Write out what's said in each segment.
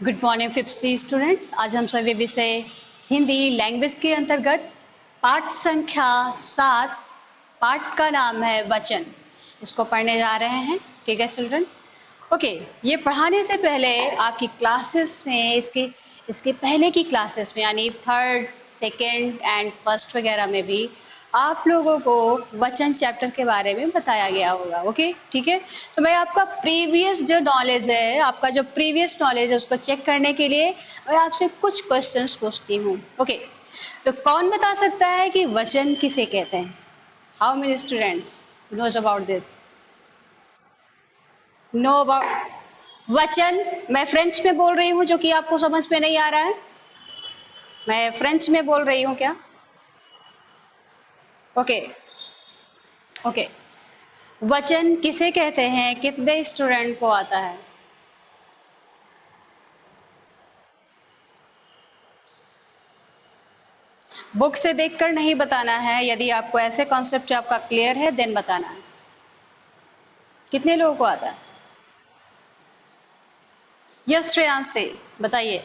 Good morning fifth सी students. आज हम सभी विषय हिंदी लैंग्वेज के अंतर्गत पाठ संख्या 7, पाठ का नाम है वचन, इसको पढ़ने जा रहे हैं। ठीक है चिल्ड्रन? ओके, ये पढ़ाने से पहले आपकी क्लासेस में इसके पहले की क्लासेस में यानी थर्ड, सेकेंड एंड फर्स्ट वगैरह में भी आप लोगों को वचन चैप्टर के बारे में बताया गया होगा। ओके, ठीक है। तो मैं आपका प्रीवियस जो नॉलेज है, आपका जो प्रीवियस नॉलेज है, उसको चेक करने के लिए मैं आपसे कुछ क्वेश्चंस पूछती हूँ। ओके, तो कौन बता सकता है कि वचन किसे कहते हैं? How many students knows about this? Know about वचन? मैं फ्रेंच में बोल रही हूँ जो कि आपको समझ में नहीं आ रहा है। मैं फ्रेंच में बोल रही हूँ क्या? ओके ओके, वचन किसे कहते हैं? कितने स्टूडेंट को आता है? बुक से देखकर नहीं बताना है। यदि आपको ऐसे कॉन्सेप्ट आपका क्लियर है देन बताना है। कितने लोगों को आता है? यस श्रेयांश से बताइए।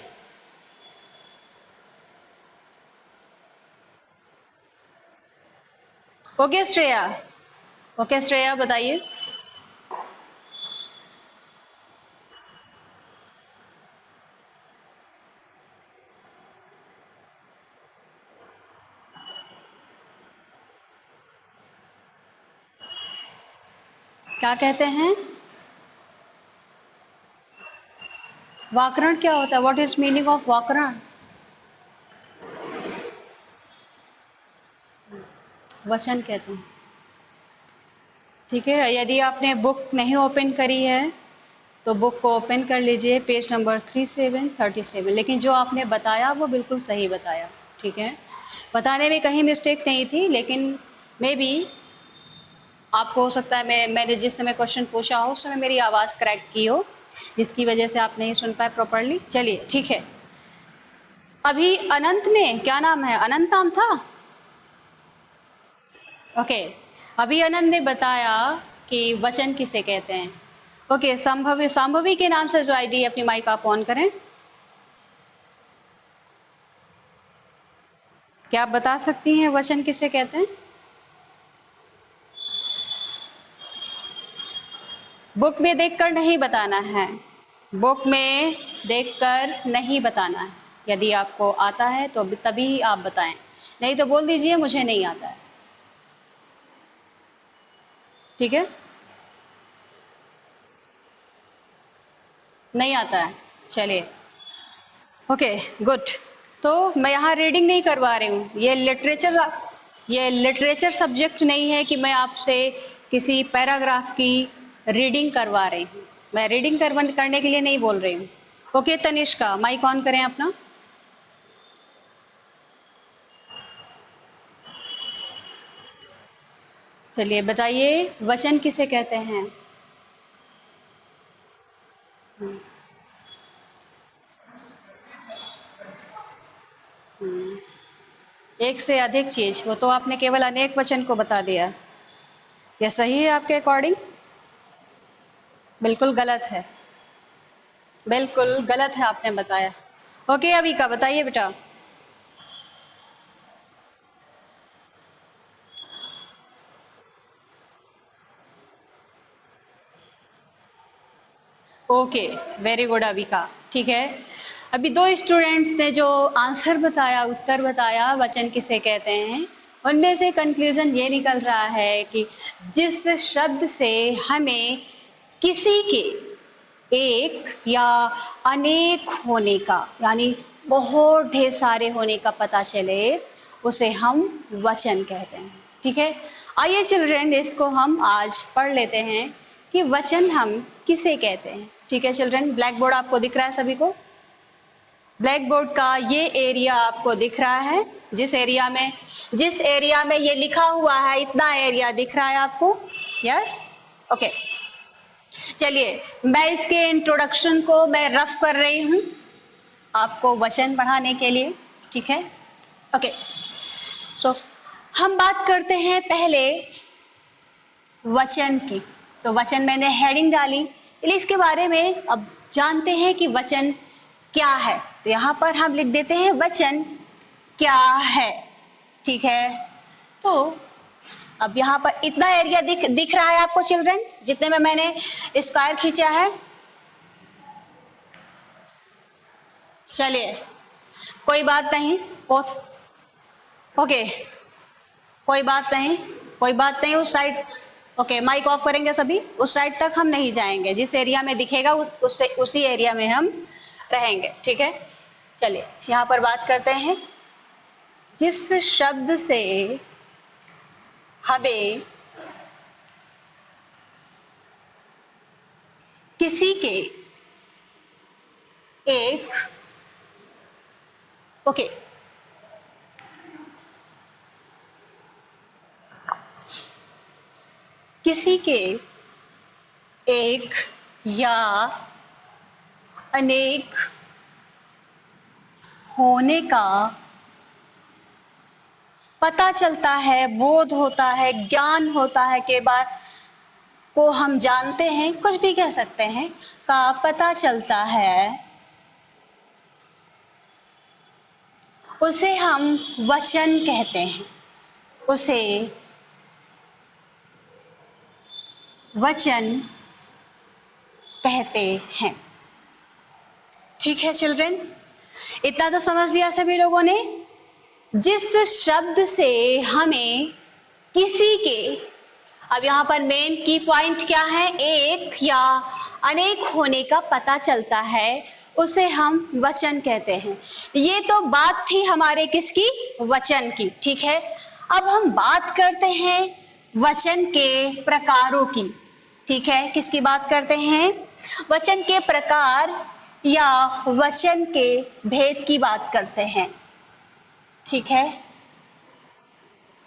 ओके श्रेया, ओके श्रेया बताइए। क्या कहते हैं? व्याकरण क्या होता है? व्हाट इज मीनिंग ऑफ व्याकरण? वचन कहते हैं। ठीक है, यदि आपने बुक नहीं ओपन करी है तो बुक को ओपन कर लीजिए, पेज नंबर 3737। लेकिन जो आपने बताया वो बिल्कुल सही बताया। ठीक है, बताने में कहीं मिस्टेक नहीं थी, लेकिन मे बी आपको हो सकता है मैंने जिस समय क्वेश्चन पूछा हो उस समय मेरी आवाज़ क्रैक की हो, जिसकी वजह से आप नहीं सुन पाए प्रॉपरली। चलिए ठीक है। अभी अनंत ने, क्या नाम है, अनंत नाम था? ओके, अभी अनंत ने बताया कि वचन किसे कहते हैं। ओके, संभवी, संभवी के नाम से जो आईडी है अपनी माइक आप ऑन करें। क्या आप बता सकती हैं वचन किसे कहते हैं? बुक में देखकर नहीं बताना है। बुक में देखकर नहीं बताना है। यदि आपको आता है तो तभी आप बताएं, नहीं तो बोल दीजिए मुझे नहीं आता है। ठीक है, नहीं आता है। चलिए ओके गुड। तो मैं यहाँ रीडिंग नहीं करवा रही हूँ। ये लिटरेचर सब्जेक्ट नहीं है कि मैं आपसे किसी पैराग्राफ की रीडिंग करवा रही हूँ। मैं रीडिंग करने के लिए नहीं बोल रही हूँ। ओके तनिष्का, माइक ऑन करें अपना। चलिए बताइए, वचन किसे कहते हैं? एक से अधिक चीज, वो तो आपने केवल अनेक वचन को बता दिया। यह सही है आपके अकॉर्डिंग? बिल्कुल गलत है। बिल्कुल गलत है आपने बताया। ओके अभी का बताइए बेटा। Okay, very good Avika. ठीक है, अभी दो स्टूडेंट्स ने जो आंसर बताया, उत्तर बताया वचन किसे कहते हैं, उनमें से कंक्लूजन ये निकल रहा है कि जिस शब्द से हमें किसी के एक या अनेक होने का, यानी बहुत ढेर सारे होने का पता चले, उसे हम वचन कहते हैं। ठीक है, आइए चिल्ड्रन इसको हम आज पढ़ लेते हैं कि वचन हम किसे कहते हैं। ठीक है चिल्ड्रन, ब्लैक बोर्ड आपको दिख रहा है सभी को? ब्लैक बोर्ड का ये एरिया आपको दिख रहा है? जिस एरिया में ये लिखा हुआ है, इतना एरिया दिख रहा है आपको? Yes okay. चलिए मैं इसके इंट्रोडक्शन को मैं रफ कर रही हूँ आपको वचन पढ़ाने के लिए। ठीक है ओके, तो हम बात करते हैं पहले वचन की। तो वचन मैंने हेडिंग डाली, इसके बारे में अब जानते हैं कि वचन क्या है, तो यहाँ पर हम लिख देते हैं वचन क्या है। ठीक है, तो अब यहाँ पर इतना एरिया दिख रहा है आपको चिल्ड्रन, जितने में मैंने स्क्वायर खींचा है। चलिए कोई बात नहीं, ओके कोई बात नहीं, कोई बात नहीं। उस साइड ओके, माइक ऑफ करेंगे सभी, उस साइड तक हम नहीं जाएंगे, जिस एरिया में दिखेगा उससे उसी एरिया में हम रहेंगे। ठीक है, चलिए यहाँ पर बात करते हैं। जिस शब्द से हमें किसी के एक ओके किसी के एक या अनेक होने का पता चलता है, बोध होता है, ज्ञान होता है के बाद को हम जानते हैं, कुछ भी कह सकते हैं, का पता चलता है, उसे हम वचन कहते हैं, उसे वचन कहते हैं। ठीक है चिल्ड्रन, इतना तो समझ लिया सभी लोगों ने। जिस शब्द से हमें किसी के, अब यहाँ पर मेन की पॉइंट क्या है, एक या अनेक होने का पता चलता है, उसे हम वचन कहते हैं। ये तो बात थी हमारे किसकी, वचन की। ठीक है, अब हम बात करते हैं वचन के प्रकारों की। ठीक है, किसकी बात करते हैं, वचन के प्रकार या वचन के भेद की बात करते हैं। ठीक है,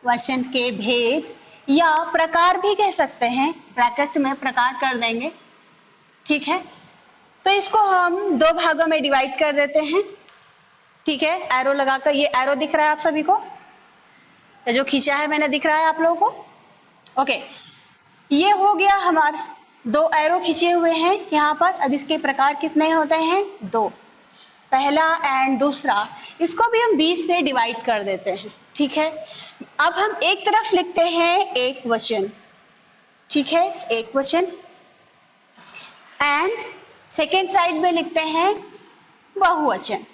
वचन के भेद या प्रकार भी कह सकते हैं, ब्रैकेट में प्रकार कर देंगे। ठीक है, तो इसको हम दो भागों में डिवाइड कर देते हैं। ठीक है, एरो लगाकर, ये एरो दिख रहा है आप सभी को, जो खींचा है मैंने, दिख रहा है आप लोगों को। ओके, ये हो गया हमारा, दो एरो खींचे हुए हैं यहाँ पर। अब इसके प्रकार कितने होते हैं, दो, पहला एंड दूसरा। इसको भी हम 20 से डिवाइड कर देते हैं। ठीक है, अब हम एक तरफ लिखते हैं एक वचन। ठीक है, एक वचन, एंड सेकेंड साइड में लिखते हैं बहुवचन।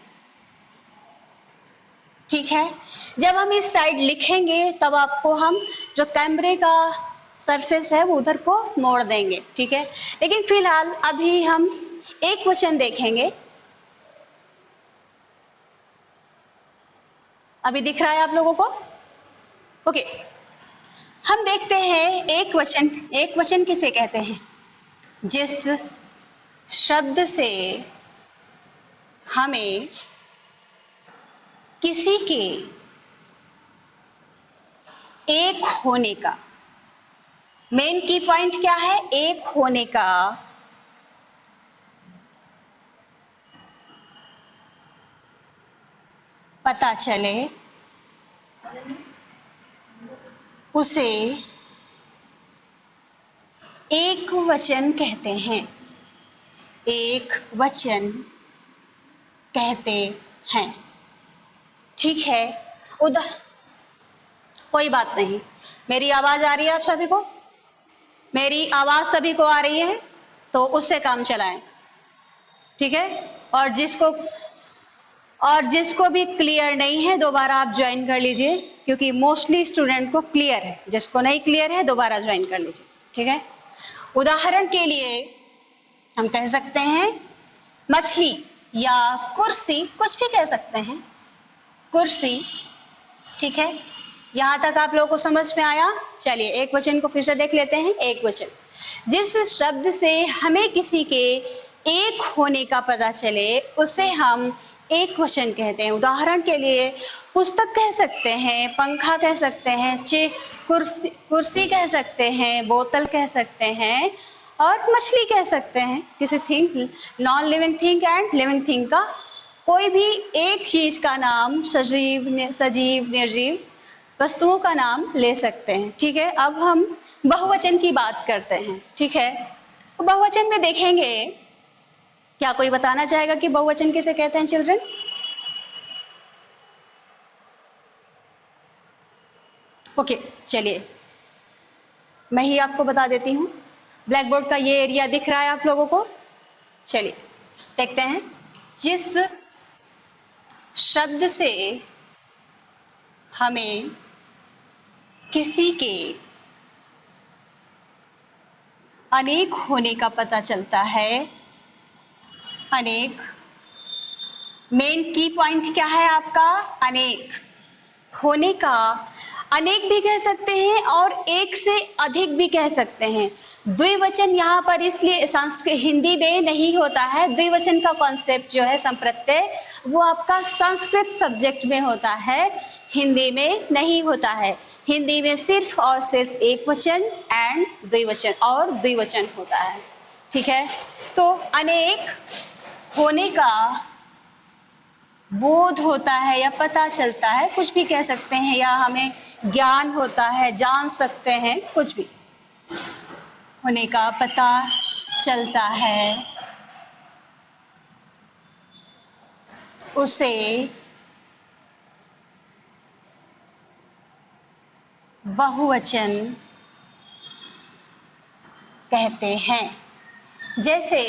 ठीक है, जब हम इस साइड लिखेंगे तब आपको हम जो कैमरे का सरफेस है वो उधर को मोड़ देंगे। ठीक है, लेकिन फिलहाल अभी हम एक वचन देखेंगे। अभी दिख रहा है आप लोगों को, ओके। हम देखते हैं एक वचन, एक वचन किसे कहते हैं, जिस शब्द से हमें किसी के एक होने का, मेन की पॉइंट क्या है, एक होने का पता चले, उसे एक वचन कहते हैं, एक वचन कहते हैं। ठीक है, कोई बात नहीं, मेरी आवाज आ रही है आप सभी को, मेरी आवाज सभी को आ रही है, तो उससे काम चलाएं। ठीक है, और जिसको भी क्लियर नहीं है दोबारा आप ज्वाइन कर लीजिए, क्योंकि मोस्टली स्टूडेंट को क्लियर है, जिसको नहीं क्लियर है दोबारा ज्वाइन कर लीजिए। ठीक है, उदाहरण के लिए हम कह सकते हैं मछली या कुर्सी, कुछ भी कह सकते हैं, कुर्सी। ठीक है, यहां तक आप लोगों को समझ में आया। चलिए एक वचन को फिर से देख लेते हैं। एक वचन, जिस शब्द से हमें किसी के एक होने का पता चले, उसे हम एक वचन कहते हैं। उदाहरण के लिए पुस्तक कह सकते हैं, पंखा कह सकते हैं, कुर्सी कह सकते हैं, बोतल कह सकते हैं, और मछली कह सकते हैं। किसी thing, non living thing and living thing का कोई भी एक चीज का नाम, सजीव निर्जीव वस्तुओं का नाम ले सकते हैं। ठीक है, अब हम बहुवचन की बात करते हैं। ठीक है, तो बहुवचन में देखेंगे क्या कोई बताना चाहेगा कि बहुवचन किसे कहते हैं चिल्ड्रन? ओके, चलिए मैं ही आपको बता देती हूँ। ब्लैक बोर्ड का ये एरिया दिख रहा है आप लोगों को? चलिए देखते हैं। जिस शब्द से हमें किसी के अनेक होने का पता चलता है, अनेक, मेन की पॉइंट क्या है आपका? अनेक होने का। अनेक भी कह सकते हैं और एक से अधिक भी कह सकते हैं। द्विवचन यहाँ पर इसलिए संस्कृत हिंदी में नहीं होता है। द्विवचन का कॉन्सेप्ट जो है संप्रत्यय, वो आपका संस्कृत सब्जेक्ट में होता है, हिंदी में नहीं होता है। हिंदी में सिर्फ और सिर्फ एक वचन एंड द्विवचन और द्विवचन होता है। ठीक है, तो अनेक होने का बोध होता है या पता चलता है, कुछ भी कह सकते हैं, या हमें ज्ञान होता है, जान सकते हैं, कुछ भी होने का पता चलता है, उसे बहुवचन कहते हैं। जैसे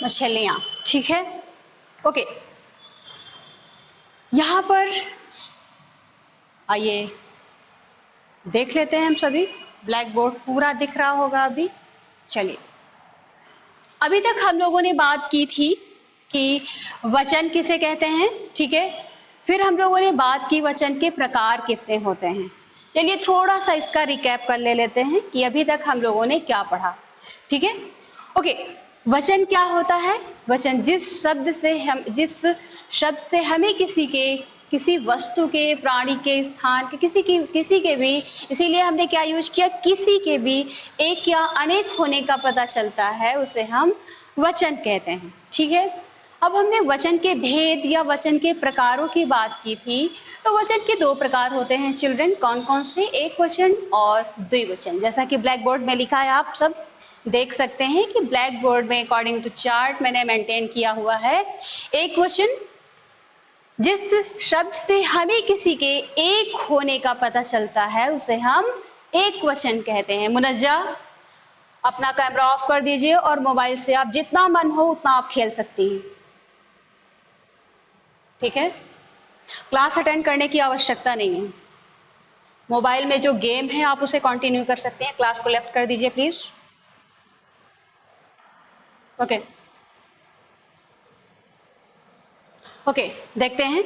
मछलियां, ठीक है, ओके। यहां पर आइए देख लेते हैं हम सभी। ब्लैक बोर्ड पूरा दिख रहा होगा अभी। चलिए, अभी तक हम लोगों ने बात की थी कि वचन किसे कहते हैं, ठीक है। फिर हम लोगों ने बात की वचन के प्रकार कितने होते हैं। चलिए थोड़ा सा इसका रिकैप कर ले लेते हैं कि अभी तक हम लोगों ने क्या पढ़ा, ठीक है। ओके, वचन क्या होता है? वचन जिस शब्द से हमें किसी वस्तु के, प्राणी के, स्थान के, किसी के भी, इसीलिए हमने क्या यूज किया, किसी के भी एक या अनेक होने का पता चलता है, उसे हम वचन कहते हैं, ठीक है। अब हमने वचन के भेद या वचन के प्रकारों की बात की थी। तो वचन के दो प्रकार होते हैं चिल्ड्रन, कौन कौन से? एक वचन और द्विवचन। जैसा कि ब्लैक बोर्ड में लिखा है, आप सब देख सकते हैं कि ब्लैक बोर्ड में अकॉर्डिंग टू चार्ट मैंने मेंटेन किया हुआ है। एक वचन जिस शब्द से हमें किसी के एक होने का पता चलता है, उसे हम एक वचन कहते हैं। मुनज्जा, अपना कैमरा ऑफ कर दीजिए और मोबाइल से आप जितना मन हो उतना आप खेल सकती हैं, ठीक है। क्लास अटेंड करने की आवश्यकता नहीं है। मोबाइल में जो गेम है आप उसे कंटिन्यू कर सकते हैं। क्लास को लेफ्ट कर दीजिए प्लीज। ओके ओके, देखते हैं।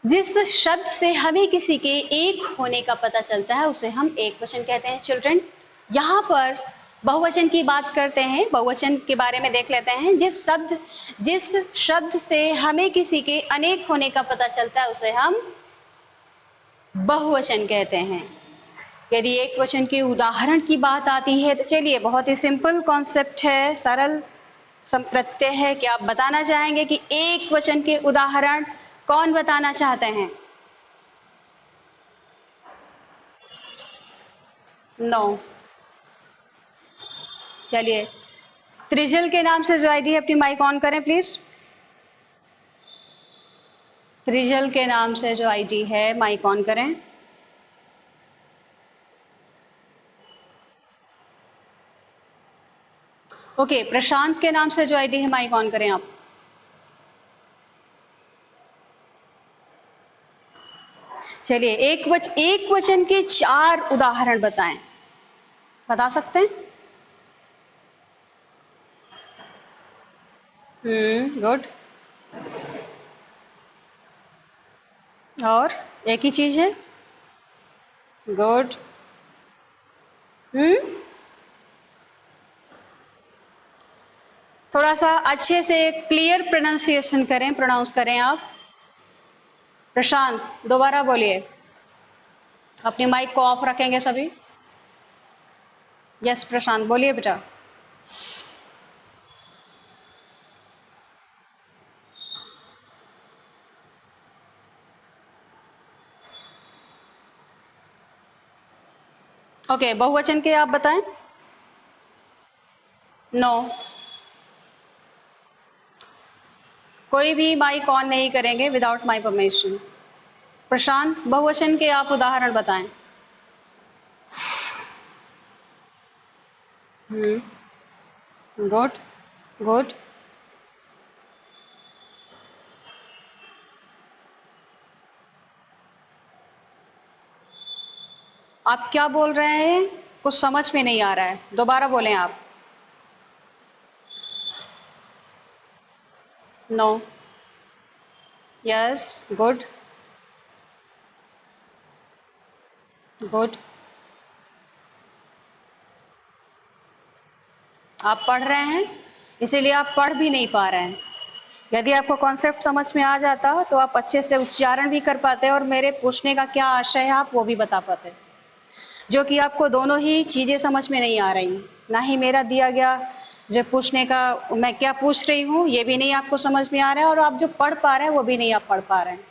जिस शब्द से हमें किसी के एक होने का पता चलता है, उसे हम एक वचन कहते हैं चिल्ड्रन। यहाँ पर बहुवचन की बात करते हैं, बहुवचन के बारे में देख लेते हैं। जिस शब्द से हमें किसी के अनेक होने का पता चलता है, उसे हम बहुवचन कहते हैं। यदि एक वचन के उदाहरण की बात आती है, तो चलिए बहुत ही सिंपल कॉन्सेप्ट है, सरल संप्रत्यय है कि आप बताना चाहेंगे कि एक वचन के उदाहरण कौन बताना चाहते हैं? नो। चलिए, त्रिजल के नाम से जो आईडी है, अपनी माइक ऑन करें प्लीज। त्रिजल के नाम से जो आईडी है, माइक ऑन करें। ओके, प्रशांत के नाम से जो आईडी है, माइक ऑन करें आप। चलिए, एक वचन के 4 उदाहरण बताएं, बता सकते हैं? गुड। और एक ही चीज है? गुड। हम्म थोड़ा सा अच्छे से क्लियर प्रोनाउंसिएशन करें, प्रोनाउंस करें आप। प्रशांत, दोबारा बोलिए। अपनी माइक को ऑफ रखेंगे सभी। यस प्रशांत, बोलिए बेटा। ओके, बहुवचन के आप बताएं। नो, कोई भी माइक ऑन नहीं करेंगे विदाउट माई परमिशन। प्रशांत, बहुवचन के आप उदाहरण बताएं। Good, good. आप क्या बोल रहे हैं? कुछ समझ में नहीं आ रहा है, दोबारा बोलें आप। No, yes, good, good. आप पढ़ रहे हैं, इसीलिए आप पढ़ भी नहीं पा रहे हैं। यदि आपको कॉन्सेप्ट समझ में आ जाता तो आप अच्छे से उच्चारण भी कर पाते और मेरे पूछने का क्या आशय है आप वो भी बता पाते। जो कि आपको दोनों ही चीजें समझ में नहीं आ रही, ना ही मेरा दिया गया जो पूछने का मैं क्या पूछ रही हूँ ये भी नहीं आपको समझ में आ रहा है, और आप जो पढ़ पा रहे हैं वो भी नहीं आप पढ़ पा रहे हैं।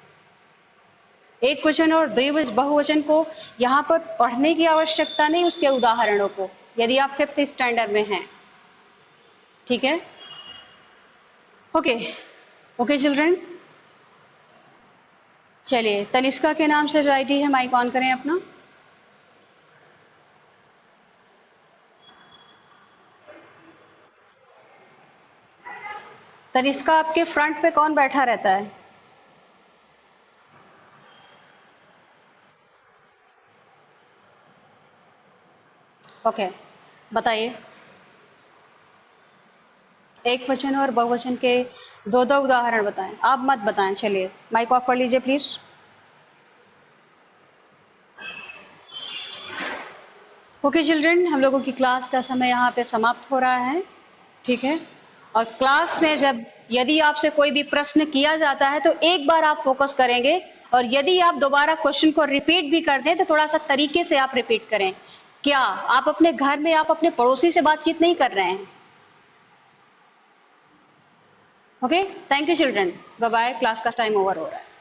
एक वचन और द्विवचन बहुवचन को यहाँ पर पढ़ने की आवश्यकता नहीं, उसके उदाहरणों को, यदि आप 5th स्टैंडर्ड में हैं। ठीक है, ओके, ओके चिल्ड्रन। चलिए, तनिष्का के नाम से जो आईडी है माइक ऑन करें अपना। तनिष्का, आपके फ्रंट पे कौन बैठा रहता है? ओके, बताइए। एक वचन और बहुवचन के दो दो उदाहरण बताएं, आप मत बताएं। चलिए, माइक ऑफ कर लीजिए प्लीज। ओके चिल्ड्रन, हम लोगों की क्लास का समय यहाँ पे समाप्त हो रहा है। ठीक है, और क्लास में जब यदि आपसे कोई भी प्रश्न किया जाता है तो एक बार आप फोकस करेंगे, और यदि आप दोबारा क्वेश्चन को रिपीट भी कर दें तो थोड़ा सा तरीके से आप रिपीट करें। क्या आप अपने घर में आप अपने पड़ोसी से बातचीत नहीं कर रहे हैं? Okay, thank you children, bye bye, class का टाइम ओवर हो रहा है।